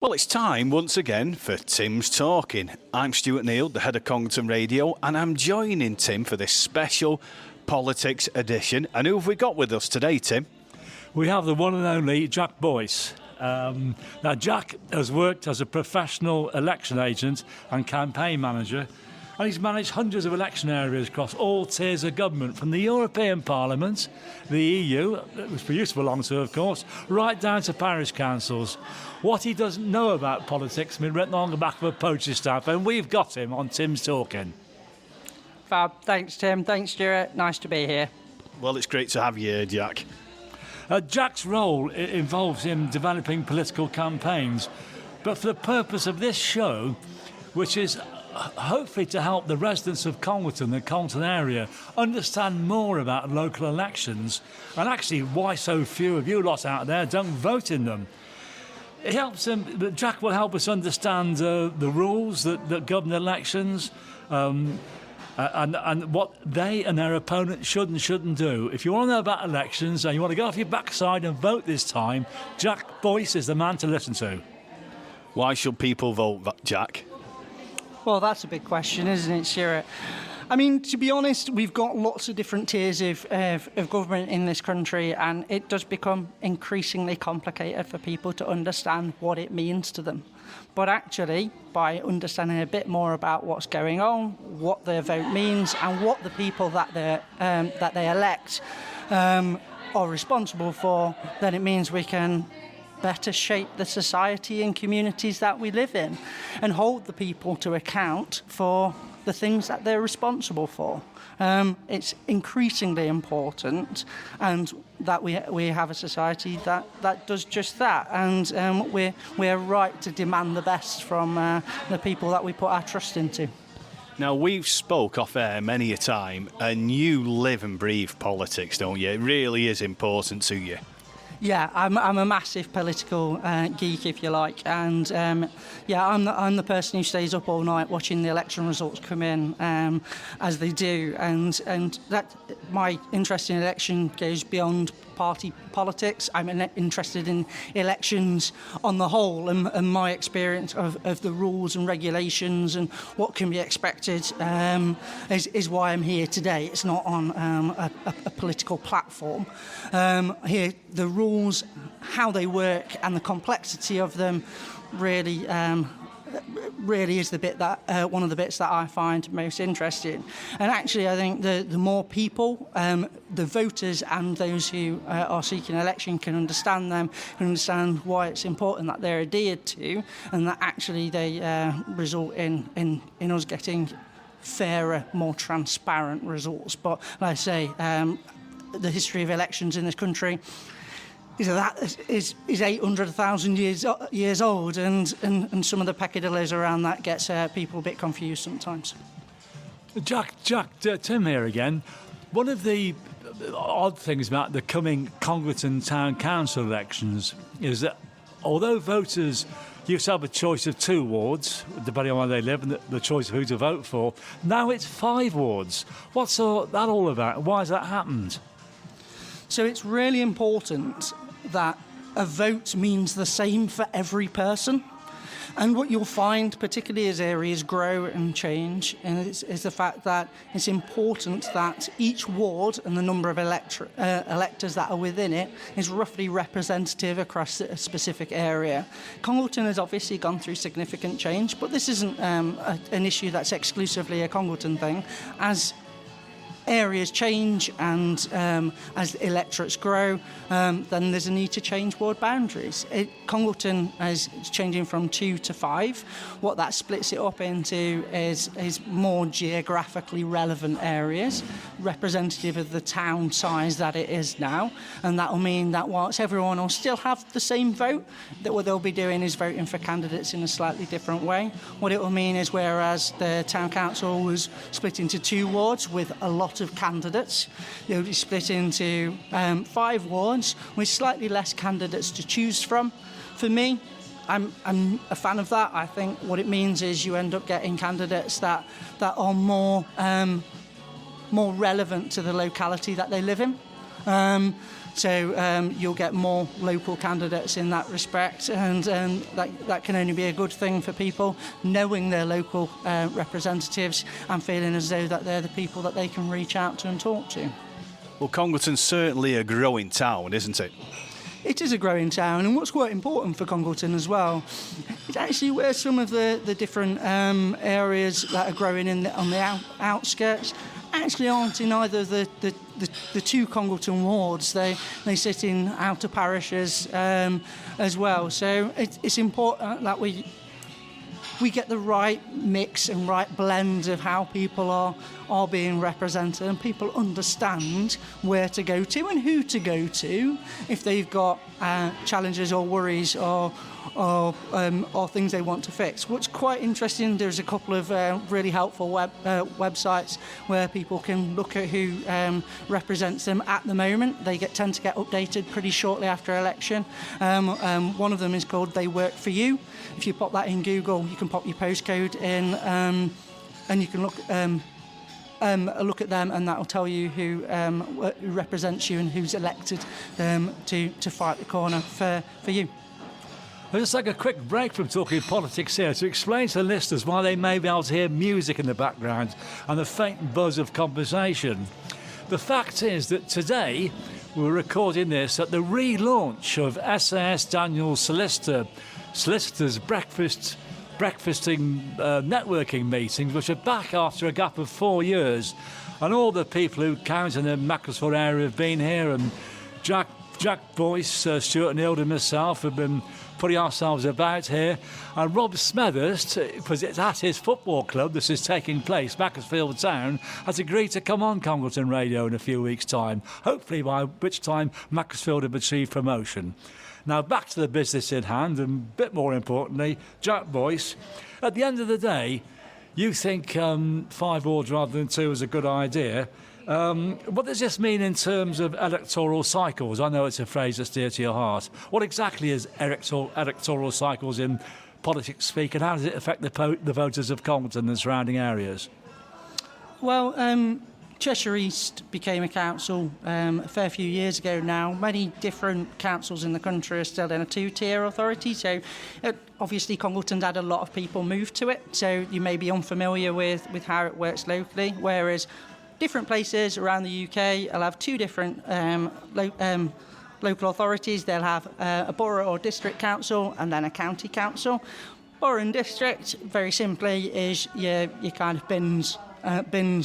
Well, it's time once again for Tim's Talking. I'm Stuart Neild, the head of Congleton Radio, and I'm joining Tim for this special politics edition. And who have we got with us today, Tim? We have the one and only Jack Boyce. Now, Jack has worked as a professional election agent and campaign manager, and he's managed hundreds of election areas across all tiers of government, from the European Parliament, the EU, which we used to belong to, of course, right down to parish councils. What he doesn't know about politics has been written on the back of a postage stamp, and we've got him on Tim's Talking. Fab. Thanks, Tim. Thanks, Stuart. Nice to be here. Well, it's great to have you here, Jack. Jack's role involves him developing political campaigns, but for the purpose of this show, which is hopefully to help the residents of Congleton, the Congleton area, understand more about local elections and actually why so few of you lot out there don't vote in them. It helps him. Jack will help us understand the rules that govern elections, and what they and their opponents should and shouldn't do. If you want to know about elections and you want to go off your backside and vote this time, Jack Boyce is the man to listen to. Why should people vote, Jack? Well, that's a big question, isn't it, Stuart? I mean, to be honest, we've got lots of different tiers of government in this country, and it does become increasingly complicated for people to understand what it means to them. But actually, by understanding a bit more about what's going on, what their vote means, and what the people that they elect are responsible for, then it means we can better shape the society and communities that we live in and hold the people to account for the things that they're responsible for. It's increasingly important, and that we have a society that does just that, and we're right to demand the best from the people that we put our trust into. Now, we've spoke off air many a time, and you live and breathe politics, don't you? It really is important to you. Yeah, I'm a massive political geek, if you like, and I'm the person who stays up all night watching the election results come in as they do, and that my interest in election goes beyond party politics. I'm interested in elections on the whole, and my experience of the rules and regulations and what can be expected is why I'm here today. It's not on a political platform. Here, the rules, how they work, and the complexity of them really is the bit that one of the bits that I find most interesting. And actually, I think the more people, the voters and those who are seeking election can understand them, can understand why it's important that they're adhered to, and that actually they result in us getting fairer, more transparent results. But like I say, the history of elections in this country is 800,000 years old, and some of the peccadillos around that gets people a bit confused sometimes. Jack, Tim here again. One of the odd things about the coming Congleton Town Council elections is that although voters used to have a choice of 2 wards, depending on where they live, and the choice of who to vote for, now it's 5 wards. What's that all about? Why has that happened? So it's really important that a vote means the same for every person. And what you'll find, particularly as areas grow and change, is the fact that it's important that each ward and the number of electors that are within it is roughly representative across a specific area. Congleton has obviously gone through significant change, but this isn't an issue that's exclusively a Congleton thing. As areas change and as electorates grow, then there's a need to change ward boundaries. Congleton is changing from 2 to 5. What that splits it up into is more geographically relevant areas, representative of the town size that it is now. And that will mean that whilst everyone will still have the same vote, that what they'll be doing is voting for candidates in a slightly different way. What it will mean is, whereas the town council was split into 2 wards with a lot of candidates, they'll be split into 5 wards with slightly less candidates to choose from. For me, I'm a fan of that. I think what it means is you end up getting candidates that are more relevant to the locality that they live in. So you'll get more local candidates in that respect, and that can only be a good thing for people, knowing their local representatives and feeling as though that they're the people that they can reach out to and talk to. Well, Congleton's certainly a growing town, isn't it? It is a growing town, and what's quite important for Congleton as well, it's actually where some of the different areas that are growing on the outskirts actually aren't in either the two Congleton wards. They sit in outer parishes as well. So it's important that we get the right mix and right blend of how people are being represented, and people understand where to go to and who to go to if they've got challenges or worries or things they want to fix. What's quite interesting, there's a couple of really helpful websites where people can look at who represents them at the moment. They tend to get updated pretty shortly after election. One of them is called They Work For You. If you pop that in Google, you can pop your postcode in and you can look at them, and that will tell you who represents you and who's elected to fight the corner for you. I'll just take a quick break from talking politics here to explain to the listeners why they may be able to hear music in the background and the faint buzz of conversation. The fact is that today we're recording this at the relaunch of SAS Daniels Solicitors breakfasting networking meetings, which are back after a gap of 4 years. And all the people who count in the Macclesfield area have been here, and Jack Boyce, Stuart Neild and myself have been putting ourselves about here. And Rob Smethurst, because it's at his football club this is taking place, Macclesfield Town, has agreed to come on Congleton Radio in a few weeks' time, hopefully by which time Macclesfield have achieved promotion. Now back to the business in hand, and a bit more importantly, Jack Boyce. At the end of the day, you think 5 wards rather than 2 is a good idea. What does this mean in terms of electoral cycles? I know it's a phrase that's dear to your heart. What exactly is electoral cycles in politics speak, and how does it affect the voters of Congleton and surrounding areas? Well, Cheshire East became a council a fair few years ago now. Many different councils in the country are still in a 2-tier authority, so obviously Congleton's had a lot of people move to it, so you may be unfamiliar with how it works locally, whereas different places around the UK will have 2 different local authorities. They'll have a borough or district council and then a county council. Borough and district, very simply, is your kind of bins,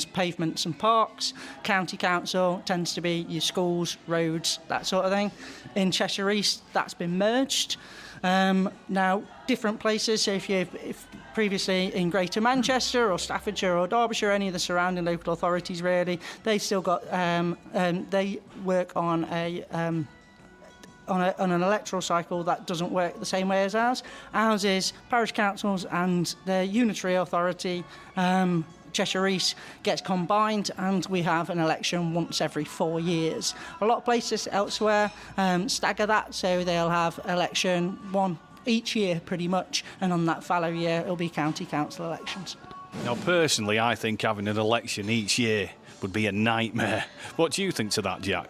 pavements and parks. County council tends to be your schools, roads, that sort of thing. In Cheshire East, that's been merged. Now, different places, so if previously in Greater Manchester or Staffordshire or Derbyshire, any of the surrounding local authorities really, they still got, they work on an electoral cycle that doesn't work the same way as ours. Ours is parish councils and the unitary authority, Cheshire East, gets combined, and we have an election once every 4 years. A lot of places elsewhere stagger that, so they'll have election one each year pretty much, and on that fallow year it'll be county council elections. Now, personally, I think having an election each year would be a nightmare. What do you think to that, Jack?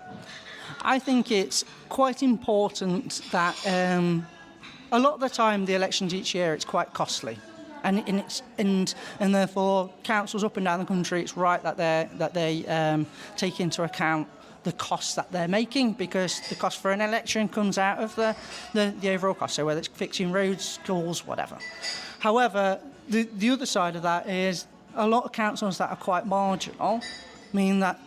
I think it's quite important that a lot of the time the elections each year, it's quite costly. And therefore councils up and down the country, it's right that they take into account the costs that they're making, because the cost for an election comes out of the overall cost, so whether it's fixing roads, schools, whatever. However, the other side of that is a lot of councils that are quite marginal mean that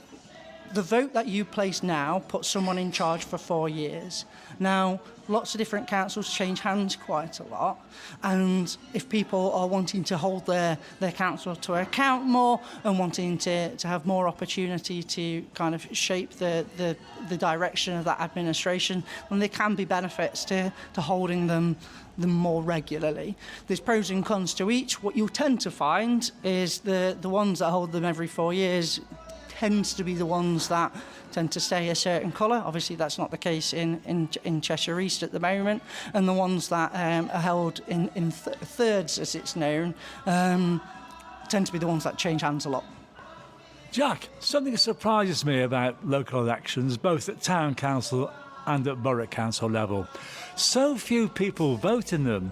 the vote that you place now puts someone in charge for 4 years. Now, lots of different councils change hands quite a lot, and if people are wanting to hold their council to account more and wanting to have more opportunity to kind of shape the direction of that administration, then there can be benefits to holding them more regularly. There's pros and cons to each. What you'll tend to find is the ones that hold them every 4 years tends to be the ones that tend to stay a certain colour. Obviously, that's not the case in Cheshire East at the moment. And the ones that are held in thirds, as it's known, tend to be the ones that change hands a lot. Jack, something surprises me about local elections, both at town council and at borough council level. So few people vote in them.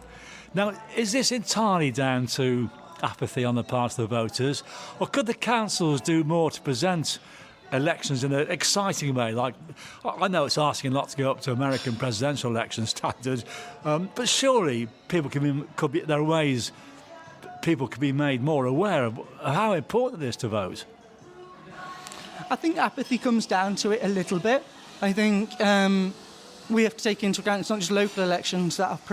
Now, is this entirely down to apathy on the part of the voters, or could the councils do more to present elections in an exciting way? Like, I know it's asking a lot to go up to American presidential election standards, but surely people there are ways people could be made more aware of how important it is to vote. I think apathy comes down to it a little bit. I think we have to take into account it's not just local elections that have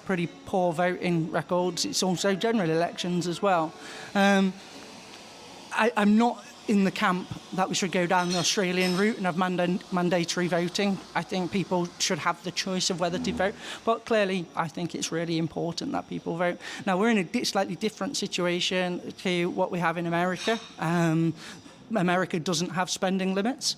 pretty poor voting records, it's also general elections as well. I'm not in the camp that we should go down the Australian route and have mandatory voting. I think people should have the choice of whether to vote, but clearly I think it's really important that people vote. Now, we're in a slightly different situation to what we have in America. America doesn't have spending limits.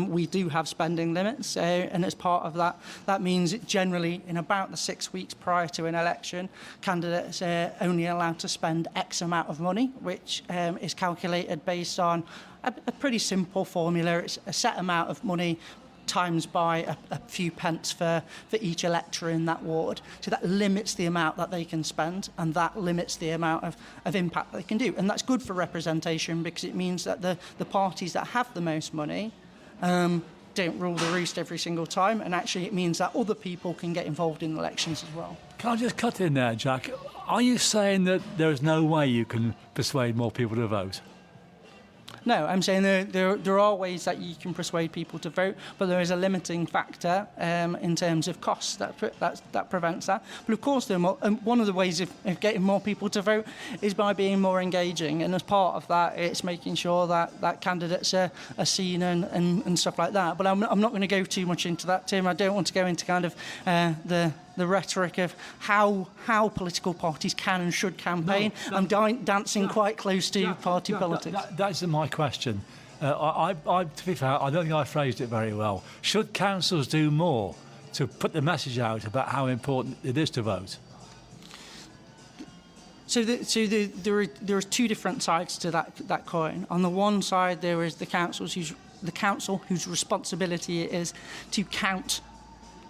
We do have spending limits, and as part of that means that generally in about the 6 weeks prior to an election, candidates are only allowed to spend X amount of money, which is calculated based on a pretty simple formula. It's a set amount of money times by a few pence for each elector in that ward. So that limits the amount that they can spend, and that limits the amount of impact they can do. And that's good for representation because it means that the parties that have the most money don't rule the roost every single time, and actually it means that other people can get involved in elections as well. Can I just cut in there, Jack? Are you saying that there is no way you can persuade more people to vote? No, I'm saying there are ways that you can persuade people to vote, but there is a limiting factor in terms of costs that prevents that. But of course, one of the ways of getting more people to vote is by being more engaging, and as part of that, it's making sure that candidates are seen and stuff like that. But I'm not going to go too much into that, Tim. I don't want to go into kind of the rhetoric of how political parties can and should campaign. I'm dancing quite close to party politics. That's my question. To be fair, I don't think I phrased it very well. Should councils do more to put the message out about how important it is to vote? So there are two different sides to that coin. On the one side, there is the council whose responsibility it is to count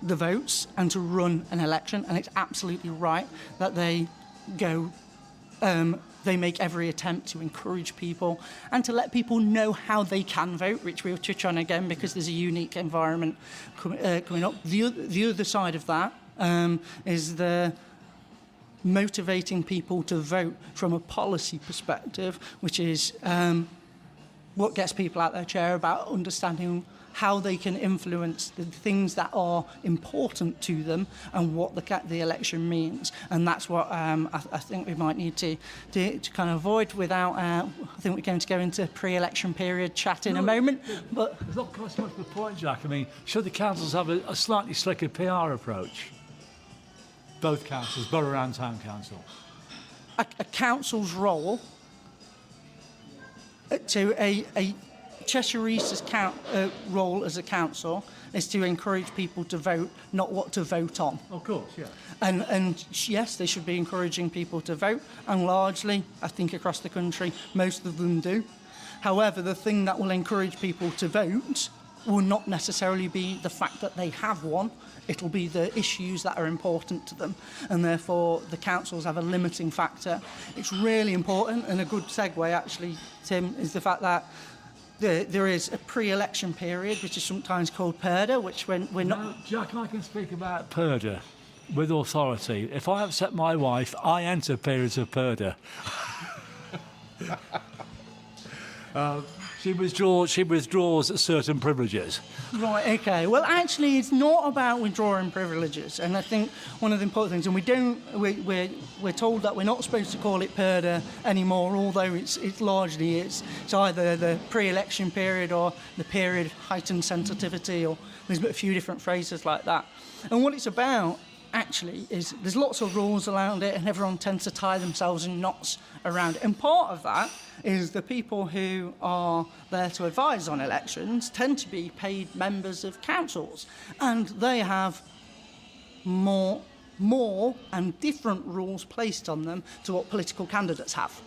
the votes and to run an election, and it's absolutely right that they go. They make every attempt to encourage people and to let people know how they can vote, which we'll touch on again because there's a unique environment coming up. The other side of that is the motivating people to vote from a policy perspective, which is what gets people out their chair about understanding how they can influence the things that are important to them and what the election means. And that's what I think we might need to kind of avoid without... I think we're going to go into pre-election period chat in a moment. But it's not quite so much the point, Jack. I mean, should the councils have a slightly slicker PR approach? Both councils, borough and town council. A council's role to a Cheshire East's role as a council is to encourage people to vote, not what to vote on. Of course, yeah. And yes, they should be encouraging people to vote, and largely, I think across the country, most of them do. However, the thing that will encourage people to vote will not necessarily be the fact that they have one. It'll be the issues that are important to them, and therefore the councils have a limiting factor. It's really important, and a good segue, actually, Tim, is the fact that there is a pre-election period, which is sometimes called purdah, which we're not... No, Jack, I can speak about purdah with authority. If I upset my wife, I enter periods of purdah. She withdraws certain privileges. Right, okay. Well, actually, it's not about withdrawing privileges, and I think one of the important things, and we're told that we're not supposed to call it purdah anymore, although it's either the pre-election period or the period of heightened sensitivity, or there's a few different phrases like that. And what it's about, actually, is there's lots of rules around it, and everyone tends to tie themselves in knots around it. And part of that is the people who are there to advise on elections tend to be paid members of councils, and they have more and different rules placed on them to what political candidates have.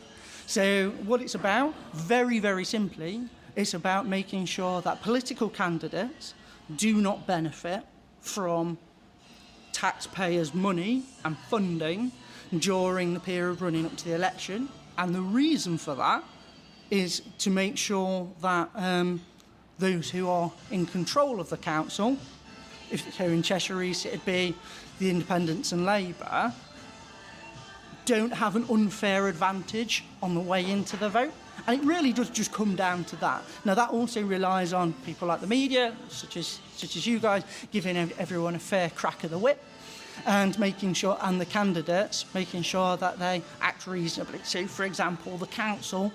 So what it's about, very, very simply, it's about making sure that political candidates do not benefit from taxpayers' money and funding during the period running up to the election. And the reason for that is to make sure that those who are in control of the council, if so in Cheshire East it'd be the Independents and Labour, don't have an unfair advantage on the way into the vote. And it really does just come down to that. Now, that also relies on people like the media, such as you guys, giving everyone a fair crack of the whip and making sure, and the candidates, making sure that they act reasonably. So, for example, the council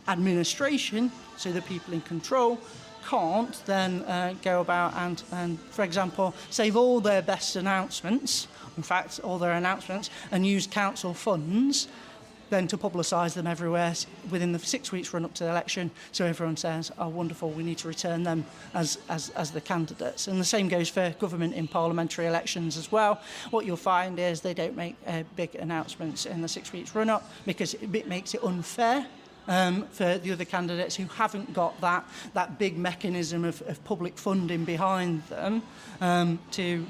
administration, so the people in control, can't then go about and, for example, save all their best announcements, in fact, all their announcements, and use council funds then to publicise them everywhere within the 6 weeks run up to the election, so everyone says, oh, wonderful, we need to return them as the candidates. And the same goes for government in parliamentary elections as well. What you'll find is they don't make big announcements in the 6 weeks run up because it makes it unfair for the other candidates who haven't got that big mechanism of public funding behind them to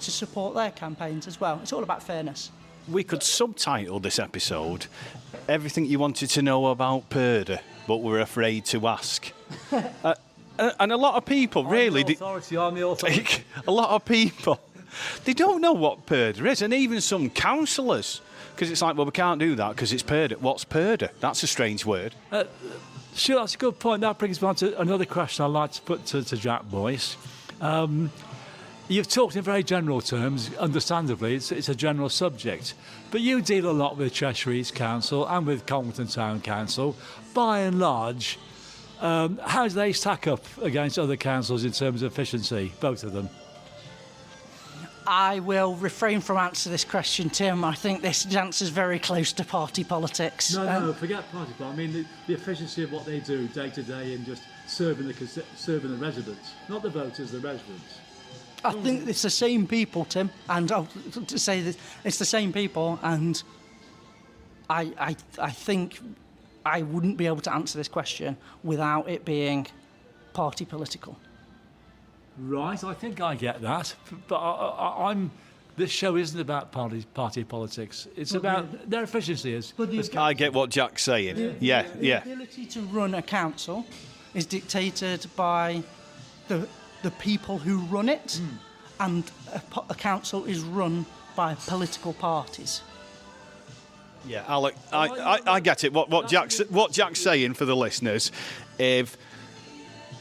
support their campaigns as well. It's all about fairness. We could subtitle this episode "Everything You Wanted to Know About Purdah, but Were Afraid to Ask." And a lot of people really... I'm the authority. A lot of people, they don't know what Purdah is, and even some councillors, because it's like, well, we can't do that because it's Purdah. What's Purdah? That's a strange word. Sure, that's a good point. That brings me on to another question I'd like to put to Jack Boyce. You've talked in very general terms, understandably, it's a general subject. But you deal a lot with Cheshire East Council and with Congleton Town Council. By and large, how do they stack up against other councils in terms of efficiency, both of them? I will refrain from answering this question, Tim. I think this answer is very close to party politics. No, forget party politics. I mean the efficiency of what they do day to day in just serving the residents, not the voters, the residents. I think it's the same people, Tim, and I'll to say that it's the same people, and I think I wouldn't be able to answer this question without it being party political. Right, I think I get that, but I'm. This show isn't about party politics. It's about their efficiency. I get what Jack's saying. Yeah. The ability to run a council is dictated by the people who run it, and a council is run by political parties. Yeah, Alec, I get it. What Jack's saying for the listeners, if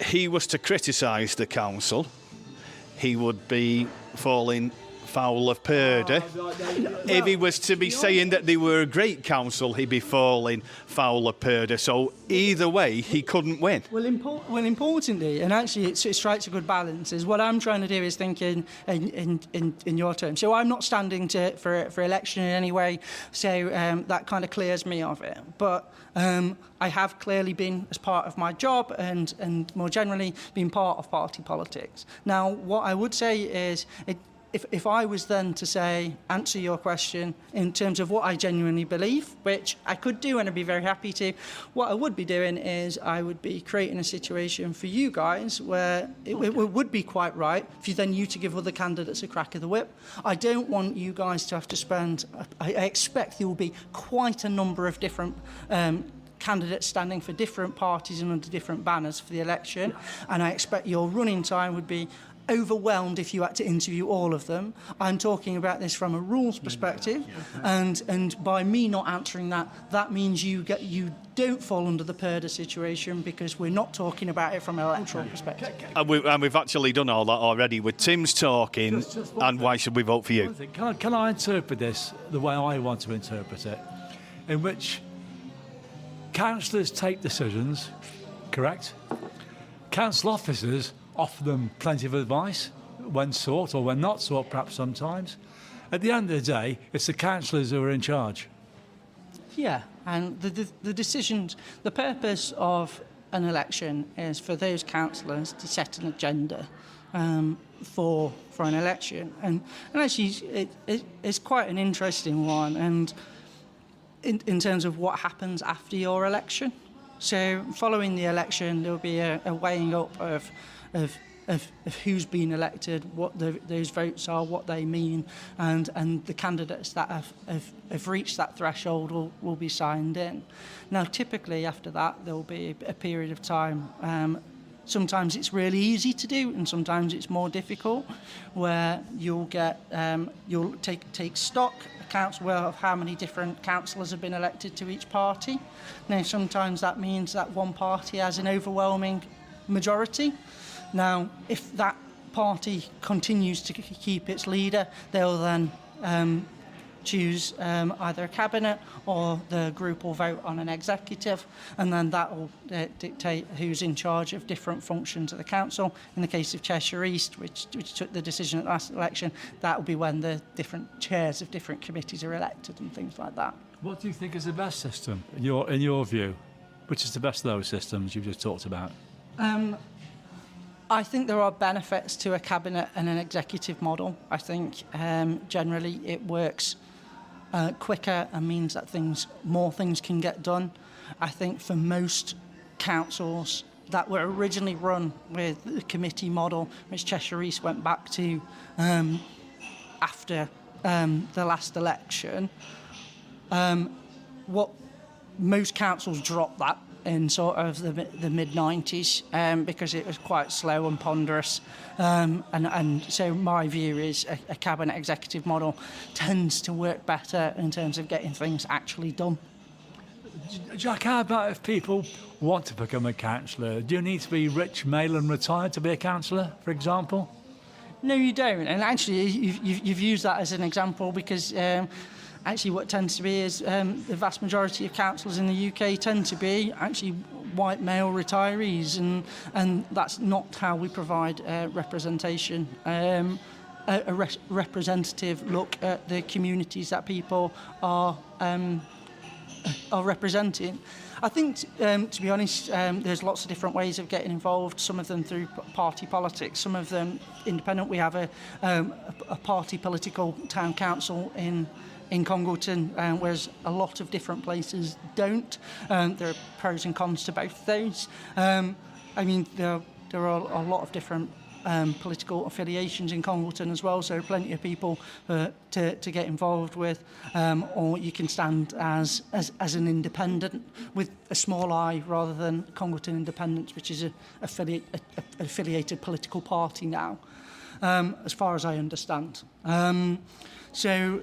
he was to criticise the council, he would be falling foul of Purdah. If he was to be saying that they were a great council, he'd be falling foul of Purdah. So either way, he couldn't win. Well, importantly, and actually it strikes a good balance, is what I'm trying to do is think in your terms. So I'm not standing for election in any way, so that kind of clears me of it. But I have clearly been, as part of my job and more generally, been part of party politics. Now, what I would say is, if I was then to answer your question in terms of what I genuinely believe, which I could do and I'd be very happy to, what I would be doing is I would be creating a situation for you guys where it would be quite right for you to give other candidates a crack of the whip. I don't want you guys to have to spend, I expect there will be quite a number of different candidates standing for different parties and under different banners for the election, and I expect your running time would be overwhelmed if you had to interview all of them. I'm talking about this from a rules perspective, and by me not answering that means you don't fall under the Purdah situation, because we're not talking about it from an electoral perspective. And we've actually done all that already with Tim's talking, and why should we vote for you? Can I interpret this the way I want to interpret it, in which councillors take decisions, correct? Council officers offer them plenty of advice when sought, or when not sought, perhaps sometimes. At the end of the day, it's the councillors who are in charge. Yeah, and the decisions, the purpose of an election is for those councillors to set an agenda for an election. And actually, it's quite an interesting one. And in terms of what happens after your election. So following the election, there will be a weighing up of who's been elected, what those votes are, what they mean, and the candidates that have reached that threshold will be signed in. Now, typically after that, there will be a period of time. Sometimes it's really easy to do, and sometimes it's more difficult, where you'll take stock accounts of how many different councillors have been elected to each party. Now, sometimes that means that one party has an overwhelming majority. Now, if that party continues to keep its leader, they'll then choose either a cabinet, or the group will vote on an executive, and then that will dictate who's in charge of different functions of the council. In the case of Cheshire East, which took the decision at the last election, that will be when the different chairs of different committees are elected and things like that. What do you think is the best system, in your view? Which is the best of those systems you've just talked about? I think there are benefits to a cabinet and an executive model. I think generally it works quicker and means that more things can get done. I think for most councils that were originally run with the committee model, which Cheshire East went back to after the last election, what most councils dropped that in sort of the mid-90s because it was quite slow and ponderous. And so my view is a cabinet executive model tends to work better in terms of getting things actually done. Jack, how about if people want to become a councillor? Do you need to be rich, male and retired to be a councillor, for example? No, you don't. And actually, you've used that as an example because actually what tends to be is the vast majority of councillors in the UK tend to be actually white male retirees, and that's not how we provide representation. A representative look at the communities that people are representing. I think, to be honest, there's lots of different ways of getting involved, some of them through party politics, some of them independent. We have a party political town council in Congleton, whereas a lot of different places don't. There are pros and cons to both of those. I mean, there are a lot of different political affiliations in Congleton as well, so plenty of people to get involved with, or you can stand as an independent with a small I rather than Congleton Independents, which is an affiliated political party now, as far as I understand. So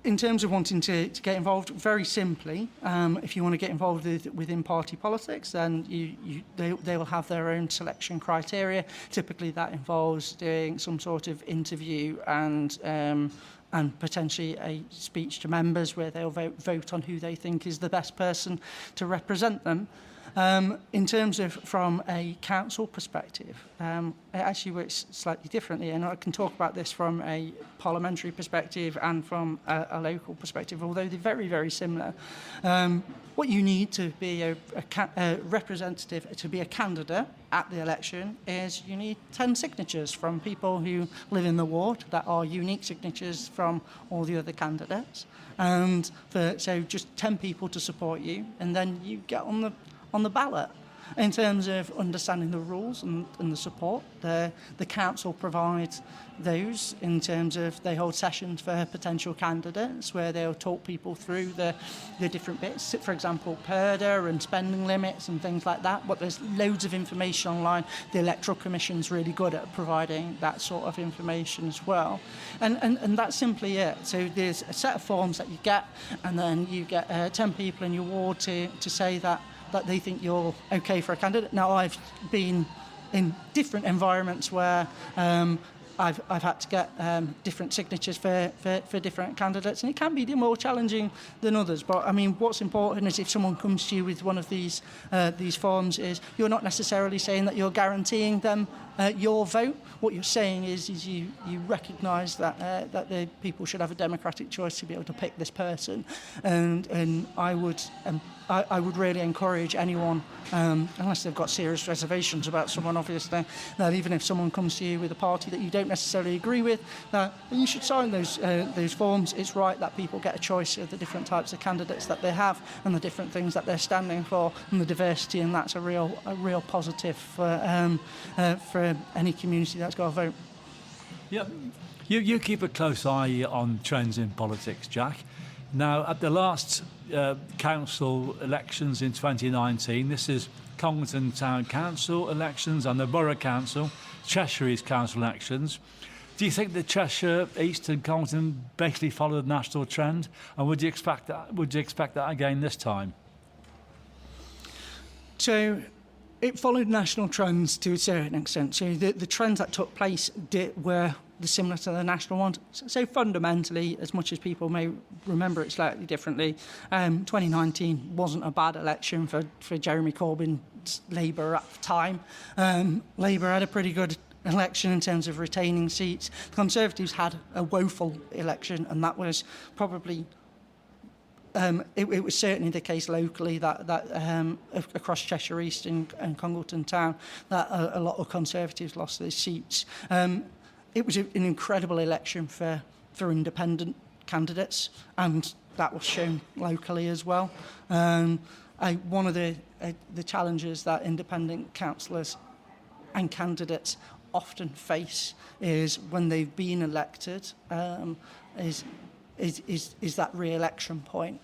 in terms of wanting to get involved, very simply, if you want to get involved within party politics, then they will have their own selection criteria. Typically, that involves doing some sort of interview and potentially a speech to members where they'll vote on who they think is the best person to represent them. In terms of from a council perspective, it actually works slightly differently, and I can talk about this from a parliamentary perspective and from a local perspective, although they're very, very similar. What you need to be a representative, to be a candidate at the election, is you need 10 signatures from people who live in the ward that are unique signatures from all the other candidates, and so just 10 people to support you, and then you get on the ballot. In terms of understanding the rules and the support, the council provides those in terms of they hold sessions for potential candidates where they'll talk people through the different bits, for example, PERDA and spending limits and things like that, but there's loads of information online. The Electoral Commission's really good at providing that sort of information as well. And that's simply it. So there's a set of forms that you get, and then you get 10 people in your ward to say that they think you're okay for a candidate. Now, I've been in different environments where I've had to get different signatures for different candidates, and it can be more challenging than others. But I mean, what's important is if someone comes to you with one of these forms, is you're not necessarily saying that you're guaranteeing them your vote. What you're saying is you recognise that the people should have a democratic choice to be able to pick this person, and I would really encourage anyone, unless they've got serious reservations about someone, obviously, that even if someone comes to you with a party that you don't necessarily agree with, that you should sign those forms. It's right that people get a choice of the different types of candidates that they have and the different things that they're standing for and the diversity, and that's a real positive for any community that's got a vote. Yeah, you keep a close eye on trends in politics, Jack. Now, at the last council elections in 2019, this is Congleton Town Council elections and the Borough Council, Cheshire East Council elections. Do you think that Cheshire East and Congleton basically followed the national trend, and would you expect that again this time? So it followed national trends to a certain extent. So the trends that took place were similar to the national ones. So fundamentally, as much as people may remember it slightly differently, 2019 wasn't a bad election for Jeremy Corbyn's Labour at the time. Labour had a pretty good election in terms of retaining seats. The Conservatives had a woeful election, and that was probably it was certainly the case locally that across Cheshire East and Congleton Town that a lot of Conservatives lost their seats. It was an incredible election for independent candidates, and that was shown locally as well. One of the challenges that independent councillors and candidates often face is when they've been elected is that re-election point.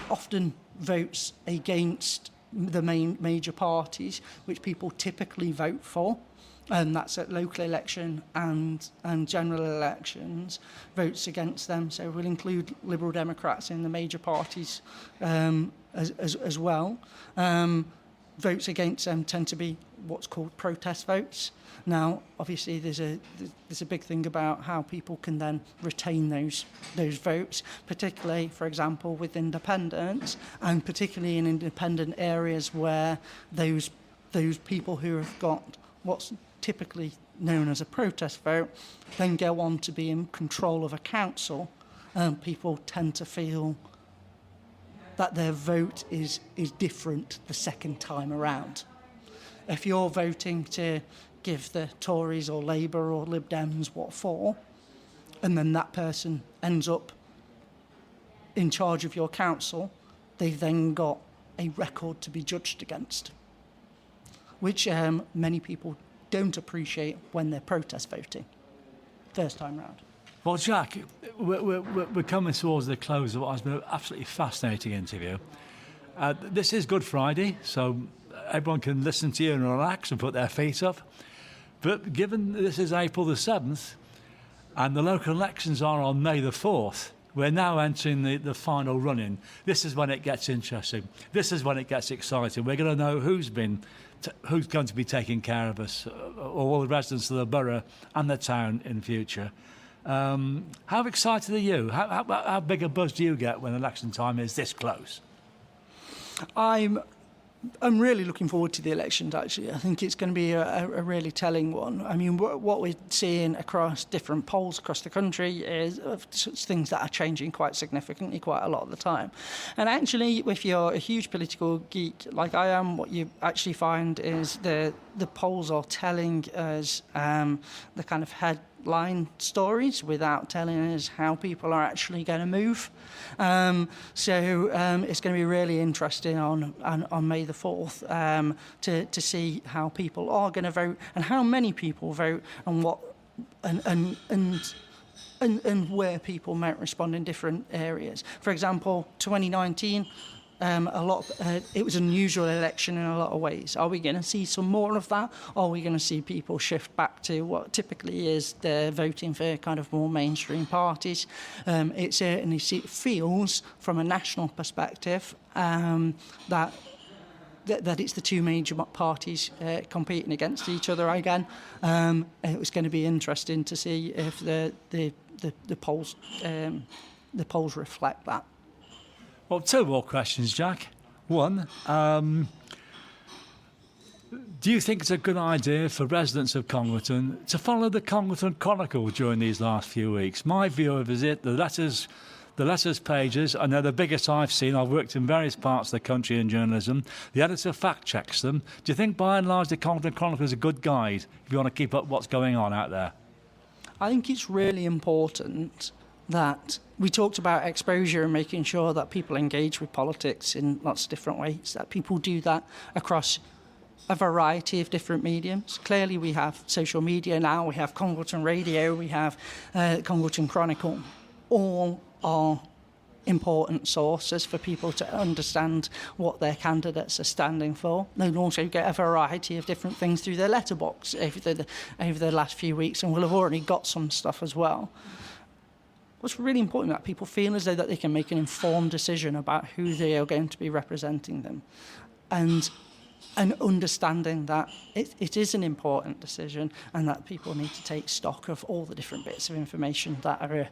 Often votes against the major parties, which people typically vote for, and that's at local election and general elections, votes against them. So we'll include Liberal Democrats in the major parties as well. Votes against them tend to be what's called protest votes. Now, obviously, there's a big thing about how people can then retain those votes, particularly, for example, with independents, and particularly in independent areas where those people who have got what's typically known as a protest vote then go on to be in control of a council. People tend to feel that their vote is different the second time around. If you're voting to give the Tories or Labour or Lib Dems what for, and then that person ends up in charge of your council, they've then got a record to be judged against, which many people don't appreciate when they're protest voting first time round. Well, Jack, we're coming towards the close of what has been an absolutely fascinating interview. This is Good Friday, so everyone can listen to you and relax and put their feet up. But given this is April the 7th and the local elections are on May the 4th, we're now entering the final run-in. This is when it gets interesting. This is when it gets exciting. We're going to know who's going to be taking care of us, all the residents of the borough and the town in future. How excited are you? How big a buzz do you get when election time is this close? I'm really looking forward to the elections, actually. I think it's going to be a really telling one. I mean, what we're seeing across different polls across the country is things that are changing quite significantly quite a lot of the time. And actually, if you're a huge political geek like I am, what you actually find is the polls are telling us the kind of headline stories without telling us how people are actually going to move. So it's going to be really interesting on May the 4th to see how people are going to vote and how many people vote and what and where people might respond in different areas. For example, 2019. It was an unusual election in a lot of ways. Are we going to see some more of that? Or are we going to see people shift back to what typically is the voting for kind of more mainstream parties? It certainly feels, from a national perspective, that it's the two major parties competing against each other again. It was going to be interesting to see if the polls reflect that. Well, two more questions, Jack. One, Do you think it's a good idea for residents of Congleton to follow the Congleton Chronicle during these last few weeks? My view of it, the letters pages, I know the biggest I've seen. I've worked in various parts of the country in journalism. The editor fact-checks them. Do you think, by and large, the Congleton Chronicle is a good guide if you want to keep up what's going on out there? I think it's really important that we talked about exposure and making sure that people engage with politics in lots of different ways, that people do that across a variety of different mediums. Clearly, we have social media now, we have Congleton Radio, we have Congleton Chronicle. All are important sources for people to understand what their candidates are standing for. They'll also get a variety of different things through their letterbox over the last few weeks, and we'll have already got some stuff as well. What's really important is that people feel as though that they can make an informed decision about who they are going to be representing them, and understanding that it is an important decision, and that people need to take stock of all the different bits of information that are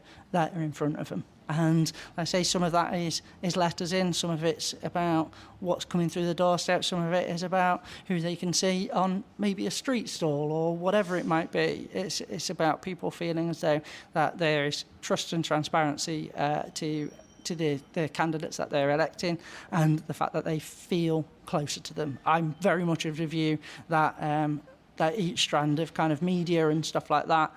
in front of them. And I say some of that is letters in, some of it's about what's coming through the doorstep, some of it is about who they can see on maybe a street stall or whatever it might be. It's about people feeling as though that there is trust and transparency to the candidates that they're electing, and the fact that they feel closer to them. I'm very much of the view that that each strand of kind of media and stuff like that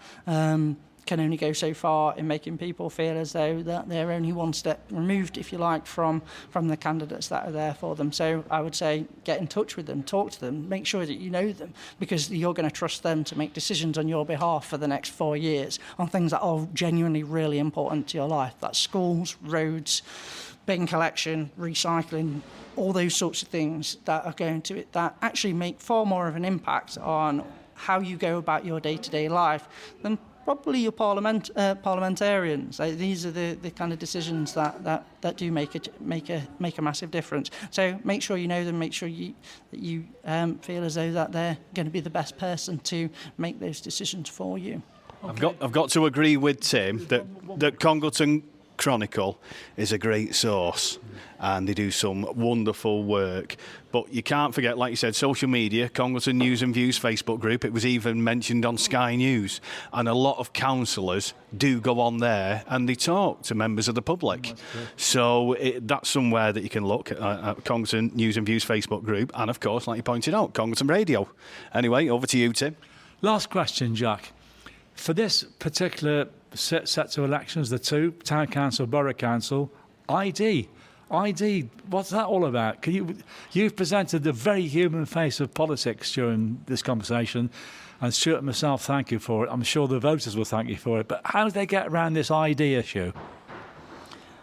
can only go so far in making people feel as though that they're only one step removed, if you like, from the candidates that are there for them. So I would say get in touch with them, talk to them, make sure that you know them, because you're going to trust them to make decisions on your behalf for the next 4 years on things that are genuinely really important to your life. That's schools, roads, bin collection, recycling, all those sorts of things that are going to that actually make far more of an impact on how you go about your day-to-day life than probably your parliamentarians. These are the kind of decisions that do make a massive difference. So make sure you know them. Make sure that you feel as though that they're going to be the best person to make those decisions for you. Okay. I've got to agree with Tim that Congleton Chronicle is a great source, and they do some wonderful work. But you can't forget, like you said, social media, Congleton News and Views Facebook group. It was even mentioned on Sky News, and a lot of councillors do go on there and they talk to members of the public. So that's somewhere that you can look at Congleton News and Views Facebook group, and of course, like you pointed out, Congleton Radio. Anyway, over to you, Tim. Last question, Jack. For this particular set of elections, the two, Town Council, Borough Council, ID, what's that all about? You've presented the very human face of politics during this conversation, and Stuart and myself thank you for it. I'm sure the voters will thank you for it. But how do they get around this ID issue?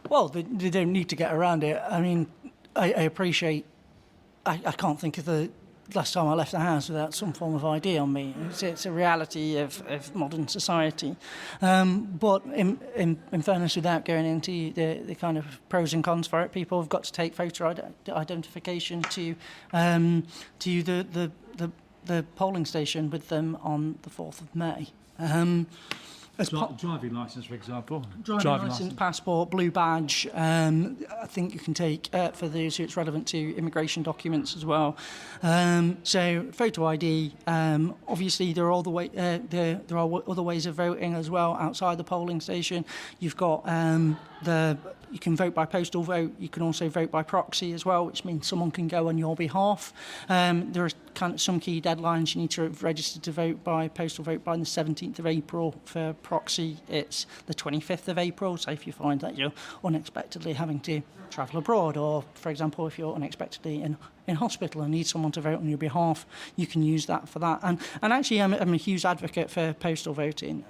Well, they don't need to get around it. I mean, I appreciate... I can't think of the last time I left the house without some form of ID on me. It's a reality of modern society. But in fairness, without going into the kind of pros and cons for it, people have got to take photo identification to the polling station with them on the 4th of May. Driving licence, for example. Driving licence, passport, blue badge. I think you can take, for those who it's relevant to, immigration documents as well. So photo ID. Obviously, there are other ways of voting as well outside the polling station. You've got you can vote by postal vote. You can also vote by proxy as well, which means someone can go on your behalf. There are kind of some key deadlines. You need to have registered to vote by postal vote by the 17th of April. For proxy, it's the 25th of April. So if you find that you're unexpectedly having to travel abroad, or, for example, if you're unexpectedly in hospital and need someone to vote on your behalf, you can use that for that. And actually, I'm a huge advocate for postal voting.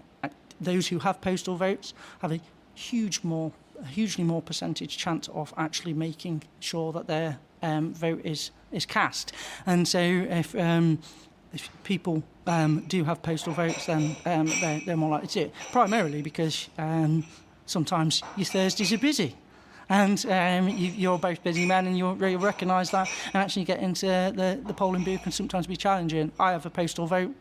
Those who have postal votes have a hugely more percentage chance of actually making sure that their vote is cast. And so if people do have postal votes, then they're more likely to do it. Primarily because sometimes your Thursdays are busy. And you're both busy men, and you recognise that, and actually get into the polling booth can sometimes be challenging. I have a postal vote.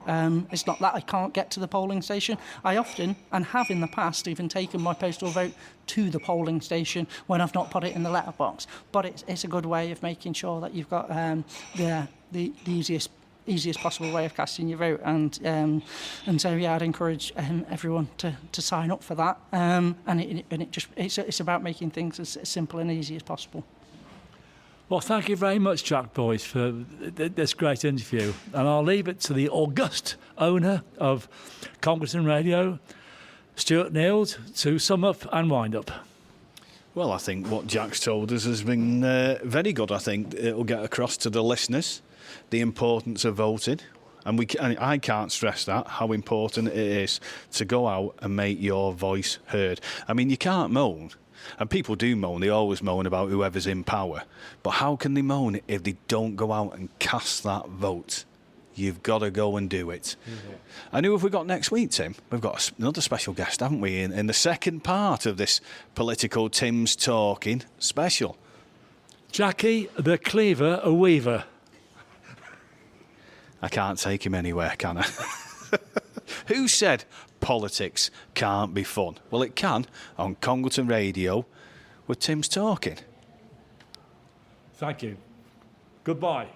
It's not that I can't get to the polling station. I often, and have in the past, even taken my postal vote to the polling station when I've not put it in the letterbox. But it's a good way of making sure that you've got the easiest easiest possible way of casting your vote. And so, yeah, I'd encourage everyone to sign up for that. And it's about making things as simple and easy as possible. Well, thank you very much, Jack Boyce, for this great interview. And I'll leave it to the august owner of Congleton Radio, Stuart Neild, to sum up and wind up. Well, I think what Jack's told us has been very good. I think it'll get across to the listeners the importance of voting. And I can't stress that, how important it is to go out and make your voice heard. I mean, you can't moan. And people do moan, they always moan about whoever's in power. But how can they moan if they don't go out and cast that vote? You've got to go and do it. Mm-hmm. And who have we got next week, Tim? We've got another special guest, haven't we, in the second part of this political Tim's Talking special. Jackie the Cleaver a Weaver. I can't take him anywhere, can I? Who said politics can't be fun? Well, it can on Congleton Radio with Tim's Talking. Thank you. Goodbye.